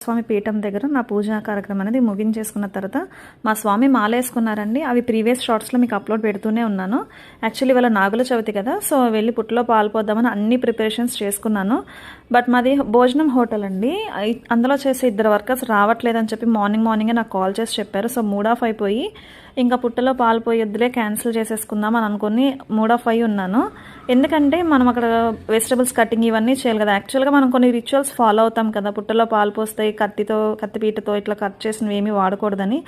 స్వామి పీఠం దగ్గర నా పూజా కార్యక్రమం అనేది ముగించేసుకున్న తర్వాత మా స్వామి మాలేసుకున్నారండి. అవి ప్రీవియస్ షార్ట్స్లో మీకు అప్లోడ్ పెడుతూనే ఉన్నాను. యాక్చువల్లీ వాళ్ళ నాగుల చవితి కదా, సో వెళ్ళి పుట్టలో పాల్పోద్దామని అన్ని ప్రిపరేషన్స్ చేసుకున్నాను. బట్ మాది భోజనం హోటల్ అండి. అందులో చేసే 2 వర్కర్స్ రావట్లేదని చెప్పి మార్నింగే నాకు కాల్ చేసి చెప్పారు. సో మూడ్ ఆఫ్ అయిపోయి ఇంకా పుట్టలో పాల్పోయొద్దులే క్యాన్సిల్ చేసేసుకుందాం అని అనుకుని మూడ్ ఆఫ్ అయి ఉన్నాను. ఎందుకంటే మనం అక్కడ వెజిటబుల్స్ కటింగ్ ఇవన్నీ చేయాలి కదా. యాక్చువల్గా మనం కొన్ని రిచువల్స్ ఫాలో అవుతాం కదా, పుట్టలో పాలు పోస్తాయి కత్తిపీటతో ఇట్లా కట్ చేసినవి ఏమీ వాడకూడదని.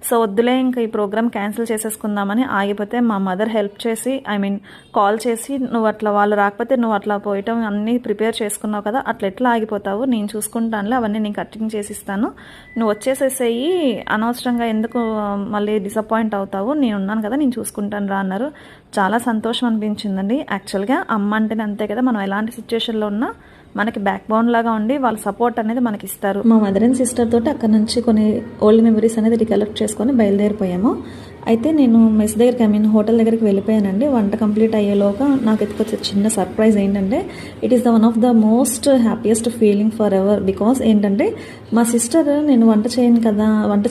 సో వద్దులే ఇంకా ఈ ప్రోగ్రామ్ క్యాన్సిల్ చేసేసుకుందామని ఆగిపోతే మా మదర్ హెల్ప్ చేసి కాల్ చేసి నువ్వు అట్లా వాళ్ళు రాకపోతే నువ్వు అట్లా పోయటం అన్నీ ప్రిపేర్ చేసుకున్నావు కదా, అట్లా ఎట్లా ఆగిపోతావు, నేను చూసుకుంటానులే, అవన్నీ నేను కటింగ్ చేసిస్తాను, నువ్వు వచ్చేసేసేయి, అనవసరంగా ఎందుకు మళ్ళీ డిసప్పాయింట్ అవుతావు, నేను ఉన్నాను కదా, నేను చూసుకుంటాను రా అన్నారు. చాలా సంతోషం అనిపించిందండి. యాక్చువల్గా అమ్మ అంటేనే అంతే కదా, మనం ఎలాంటి సిచ్యువేషన్లో ఉన్నా మనకి బ్యాక్ బోన్ లాగా ఉండి వాళ్ళ సపోర్ట్ అనేది మనకి ఇస్తారు. మా మదర్ అండ్ సిస్టర్ తోటి అక్కడ నుంచి కొన్ని ఓల్డ్ మెమరీస్ అనేది రికలెక్ట్ చేసుకొని బయలుదేరిపోయాము. అయితే నేను మెస్ దగ్గరికి హోటల్ దగ్గరికి వెళ్ళిపోయానండి. వంట కంప్లీట్ అయ్యేలోగా నాకు ఎత్తుకొచ్చే చిన్న సర్ప్రైజ్ ఏంటంటే it is the one of the most happiest feeling for ever. Because ఏంటంటే మా సిస్టర్ నేను వంట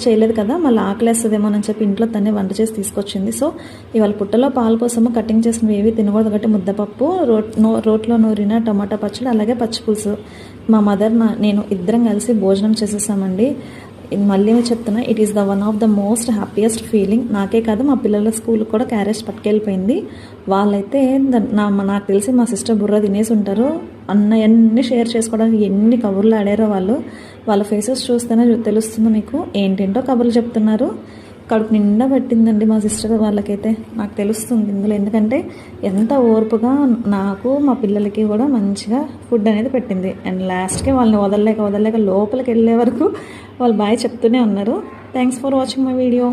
చేయలేదు కదా, మళ్ళీ ఆకలేస్తుందేమోనని చెప్పి ఇంట్లో తనే వంట చేసి తీసుకొచ్చింది. సో ఇవాళ పుట్టలో పాలు కోసము కటింగ్ చేసినవి ఏవి తినకూడదు కాబట్టి ముద్దపప్పు, రోట్లో నూరిన టమాటా పచ్చడి, అలాగే పచ్చిపులుసు మా మదర్ నేను ఇద్దరం కలిసి భోజనం చేసేసామండి. మళ్ళీ చెప్తున్నా, it is the one of the most happiest feeling. నాకే కాదు మా పిల్లల స్కూల్ కూడా క్యారేజ్ పట్టుకెళ్ళిపోయింది. వాళ్ళైతే నాకు తెలిసి మా సిస్టర్ బుర్ర తినేసి ఉంటారు. అన్నీ షేర్ చేసుకోవడానికి ఎన్ని కబుర్లు ఆడారో వాళ్ళ ఫేసెస్ చూస్తేనే తెలుస్తుంది మీకు, ఏంటేంటో కబుర్లు చెప్తున్నారు. కడుపు నిండా పెట్టిందండి మా సిస్టర్ వాళ్ళకైతే, నాకు తెలుస్తుంది ఇందులో. ఎందుకంటే ఎంత ఓర్పుగా నాకు మా పిల్లలకి కూడా మంచిగా ఫుడ్ అనేది పెట్టింది. అండ్ లాస్ట్కి వాళ్ళని వదలలేక లోపలికి వెళ్ళే వరకు వాళ్ళు బాయ్ చెప్తూనే ఉన్నారు. Thanks for watching my video.